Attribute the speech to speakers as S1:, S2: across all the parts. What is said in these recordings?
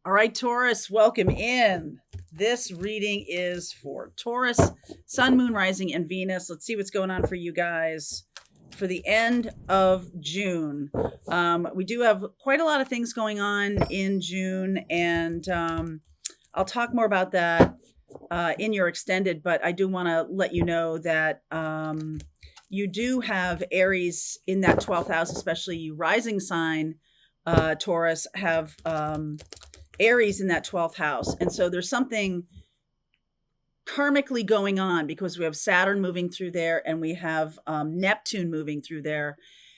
S1: All right, Taurus, welcome in. This reading is for Taurus, Sun, Moon, Rising, and Venus. Let's see what's going on for you guys for the end of June. We do have quite a lot of things going on in June, and I'll talk more about that in your extended, but I do want to let you know that you do have Aries in that 12th house, especially you rising sign, Taurus, have Aries in that 12th house. And so there's something karmically going on because we have Saturn moving through there and we have Neptune moving through there.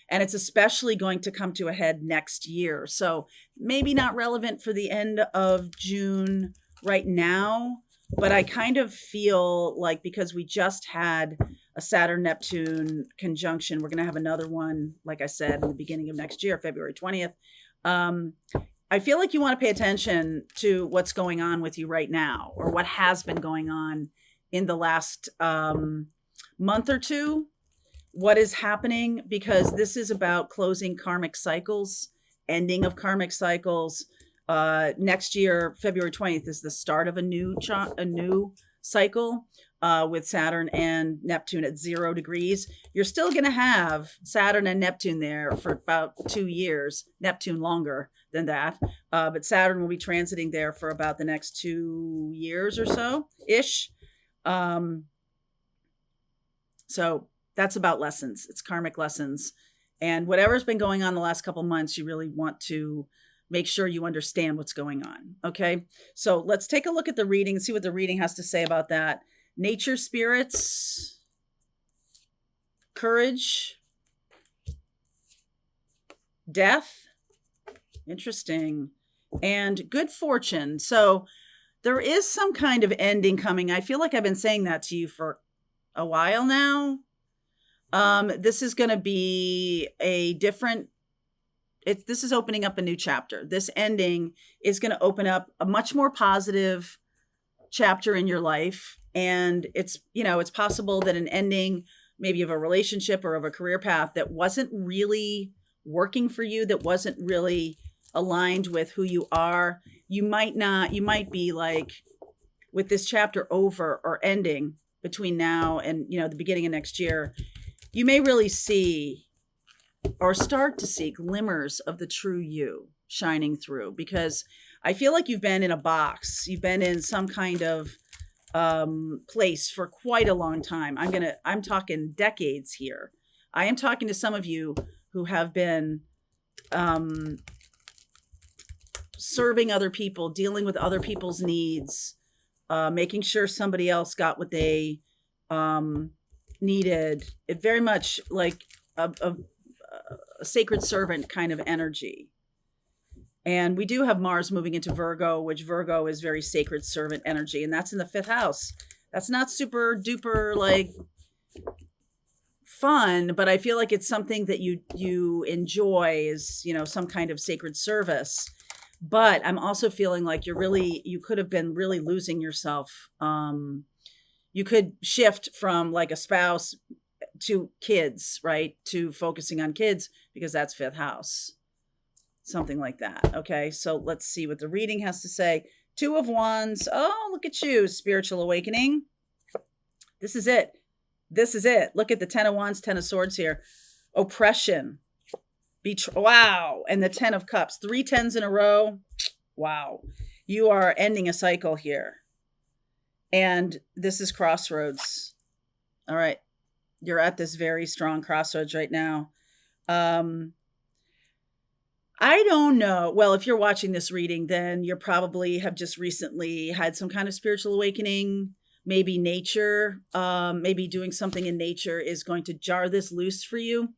S1: And it's especially going to come to a head next year. So maybe not relevant for the end of June right now, but I kind of feel like because we just had a Saturn Neptune conjunction, we're going to have another one, like I said, in the beginning of next year, February 20th. I feel like you want to pay attention to what's going on with you right now, or what has been going on in the last month or two. What is happening? Because this is about closing karmic cycles, ending of karmic cycles. Next year, February 20th, is the start of a new cycle with Saturn and Neptune at 0 degrees. You're still going to have Saturn and Neptune there for about 2 years, Neptune longer than that. But Saturn will be transiting there for about the next 2 years or so ish. So that's about lessons. It's karmic lessons. And whatever's been going on the last couple months, you really want to make sure you understand what's going on. Okay. So let's take a look at the reading and see what the reading has to say about that. Nature spirits, courage, death, interesting, and good fortune. So there is some kind of ending coming. I feel like I've been saying that to you for a while now. This is going to be a different, this is opening up a new chapter. This ending is going to open up a much more positive chapter in your life. And it's possible that an ending maybe of a relationship or of a career path that wasn't really working for you, that wasn't really aligned with who you are. You might be like, with this chapter over or ending between now and, the beginning of next year, you may really see or start to see glimmers of the true you shining through, because I feel like you've been in a box. You've been in some kind of place for quite a long time. I'm talking decades here. I am talking to some of you who have been serving other people, dealing with other people's needs, making sure somebody else got what they needed. It very much like a sacred servant kind of energy. And we do have Mars moving into Virgo, which Virgo is very sacred servant energy. And that's in the 5th house. That's not super duper like fun, but I feel like it's something that you enjoy, is, some kind of sacred service. But I'm also feeling like you could have been really losing yourself. You could shift from like a spouse to kids, right? To focusing on kids, because that's 5th house. Something like that. Okay. So let's see what the reading has to say. 2 of Wands. Oh, look at you. Spiritual awakening. This is it. This is it. Look at the 10 of Wands, 10 of Swords here. Oppression. Wow. And the 10 of Cups. 3 10s in a row. Wow. You are ending a cycle here. And this is Crossroads. All right. You're at this very strong crossroads right now. I don't know. Well, if you're watching this reading, then you probably have just recently had some kind of spiritual awakening. Maybe nature, maybe doing something in nature is going to jar this loose for you.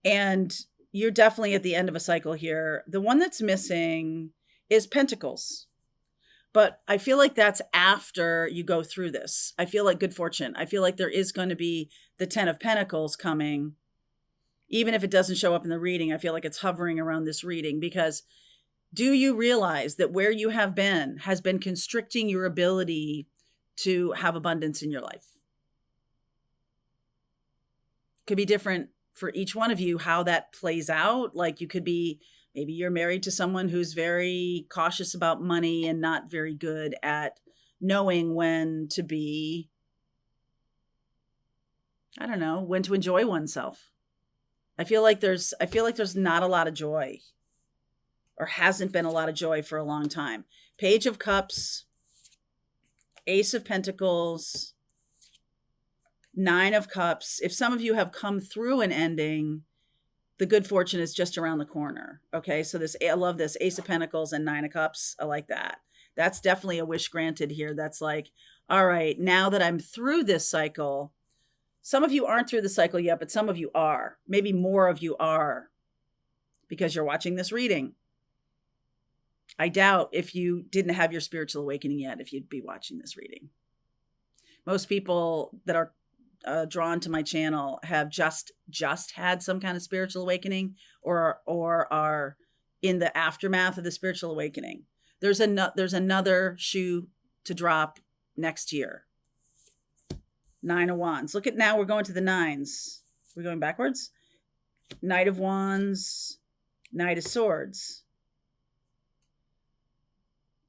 S1: And you're definitely at the end of a cycle here. The one that's missing is Pentacles. But I feel like that's after you go through this. I feel like good fortune. I feel like there is going to be the 10 of Pentacles coming. Even if it doesn't show up in the reading, I feel like it's hovering around this reading, because do you realize that where you have been has been constricting your ability to have abundance in your life? Could be different for each one of you, how that plays out. Like you could be Maybe you're married to someone who's very cautious about money and not very good at knowing when to be, I don't know, when to enjoy oneself. I feel like there's not a lot of joy, or hasn't been a lot of joy for a long time. Page of Cups, Ace of Pentacles, Nine of Cups. If some of you have come through an ending, the good fortune is just around the corner. Okay, so I love this Ace of Pentacles and Nine of Cups. I like that. That's definitely a wish granted here. That's like, all right, now that I'm through this cycle, some of you aren't through the cycle yet, but some of you are. Maybe more of you are, because you're watching this reading. I doubt if you didn't have your spiritual awakening yet, if you'd be watching this reading. Most people that are drawn to my channel have just had some kind of spiritual awakening, or are in the aftermath of the spiritual awakening. There's another shoe to drop next year. Nine of Wands. Look at, now we're going to the nines. We're going backwards. Knight of Wands, Knight of Swords.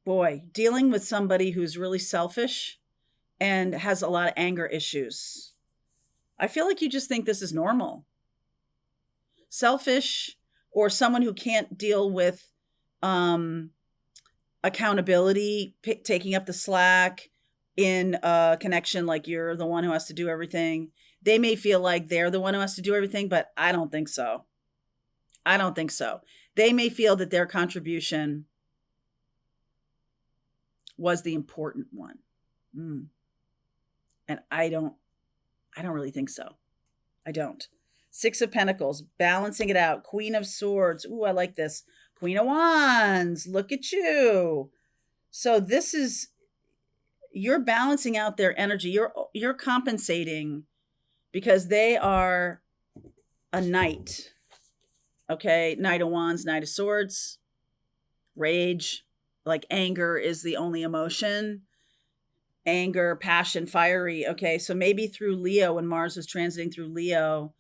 S1: Boy, dealing with somebody who's really selfish and has a lot of anger issues. I feel like you just think this is normal. Selfish, or someone who can't deal with accountability, taking up the slack in a connection, like you're the one who has to do everything. They may feel like they're the one who has to do everything, but I don't think so. I don't think so. They may feel that their contribution was the important one. And I don't really think so. I don't. Six of Pentacles, balancing it out. Queen of Swords. Ooh, I like this. Queen of Wands. Look at you. So this is, you're balancing out their energy. You're compensating, because they are a knight. Okay, Knight of Wands, Knight of Swords. Rage, like anger is the only emotion. Anger, passion, fiery. Okay, so maybe through Leo, when Mars was transiting through Leo,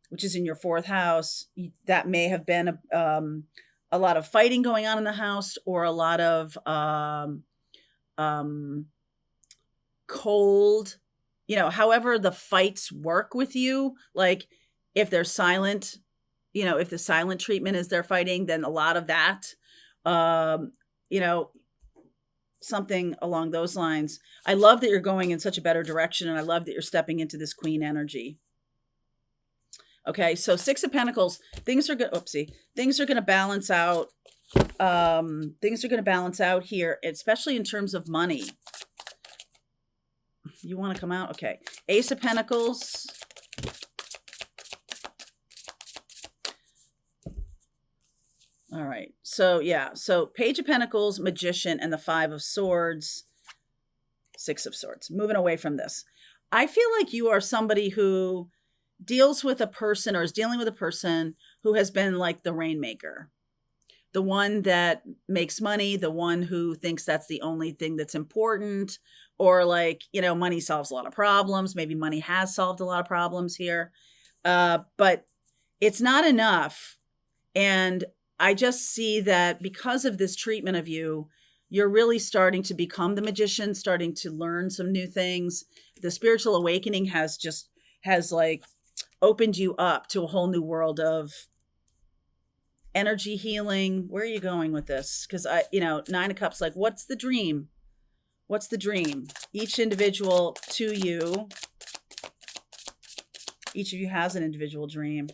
S1: which is in your 4th house, that may have been a lot of fighting going on in the house, or a lot of cold, however the fights work with you. Like if they're silent, if the silent treatment is they're fighting, then a lot of that, something along those lines. I love that you're going in such a better direction, and I love that you're stepping into this queen energy. Okay, so Six of Pentacles, things are going to balance out. Things are going to balance out here, especially in terms of money. You want to come out? Okay. Ace of Pentacles. All right. So yeah. So Page of Pentacles, Magician, and the Five of Swords, Six of Swords. Moving away from this. I feel like you are somebody who deals with a person, or is dealing with a person who has been like the rainmaker. The one that makes money, the one who thinks that's the only thing that's important, or like, money solves a lot of problems. Maybe money has solved a lot of problems here, but it's not enough. And I just see that because of this treatment of you, you're really starting to become the magician, starting to learn some new things. The spiritual awakening has like opened you up to a whole new world of energy healing. Where are you going with this? Because Nine of Cups, like, what's the dream? What's the dream? Each individual to you. Each of you has an individual dream.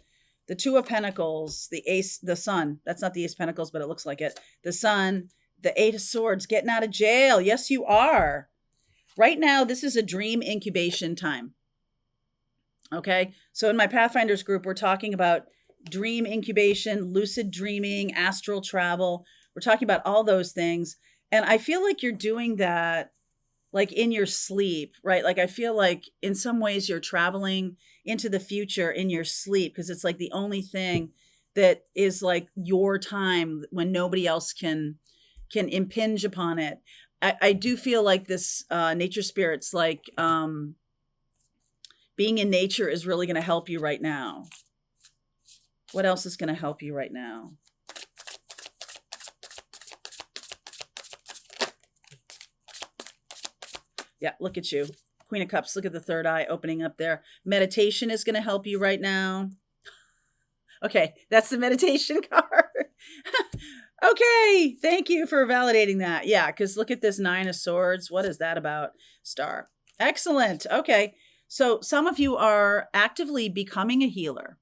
S1: The Two of Pentacles, the Sun. That's not the Ace of Pentacles, but it looks like it. The Sun, the Eight of Swords, getting out of jail. Yes, you are. Right now, this is a dream incubation time. Okay, so in my Pathfinders group, we're talking about dream incubation, lucid dreaming, astral travel. We're talking about all those things. And I feel like you're doing that like in your sleep, right? Like I feel like in some ways you're traveling into the future in your sleep, because it's like the only thing that is like your time when nobody else can impinge upon it. I do feel like this nature spirit's like being in nature is really going to help you right now. What else is going to help you right now? Yeah, look at you. Queen of Cups, look at the third eye opening up there. Meditation is going to help you right now. Okay, that's the meditation card. Okay, thank you for validating that. Yeah, because look at this Nine of Swords. What is that about? Star. Excellent. Okay, so some of you are actively becoming a healer.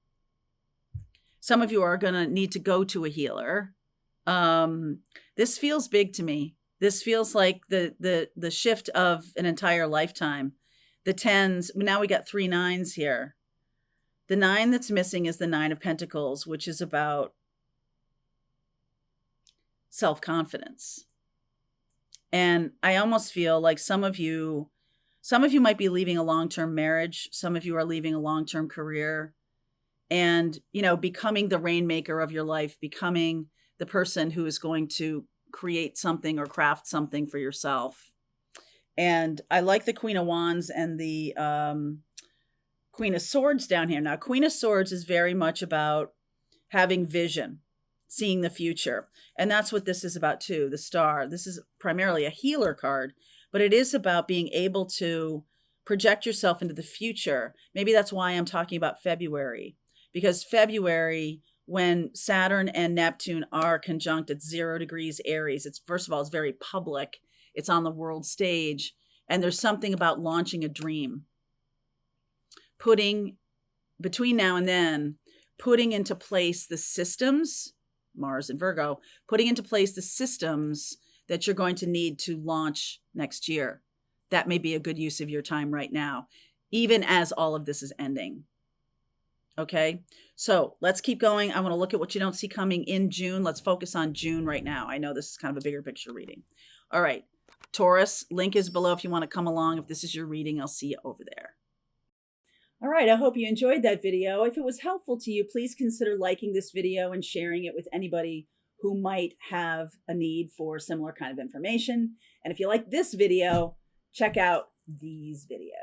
S1: Some of you are going to need to go to a healer. This feels big to me. This feels like the shift of an entire lifetime. The tens, now we got 3 9s here. The 9 that's missing is the 9 of Pentacles, which is about self-confidence. And I almost feel like some of you might be leaving a long-term marriage. Some of you are leaving a long-term career and, you know, becoming the rainmaker of your life, becoming the person who is going to create something or craft something for yourself. And I like the Queen of Wands and the Queen of Swords down here. Now, Queen of Swords is very much about having vision, seeing the future. And that's what this is about too, the Star. This is primarily a healer card, but it is about being able to project yourself into the future. Maybe that's why I'm talking about February, because February, when Saturn and Neptune are conjunct at 0 degrees Aries, it's, first of all, it's very public. It's on the world stage. And there's something about launching a dream. Putting, between now and then, putting into place the systems, Mars and Virgo, putting into place the systems that you're going to need to launch next year. That may be a good use of your time right now, even as all of this is ending. Okay, so let's keep going. I want to look at what you don't see coming in June. Let's focus on June right now. I know this is kind of a bigger picture reading. All right, Taurus, link is below if you want to come along. If this is your reading, I'll see you over there. All right, I hope you enjoyed that video. If it was helpful to you, please consider liking this video and sharing it with anybody who might have a need for similar kind of information. And if you like this video, check out these videos.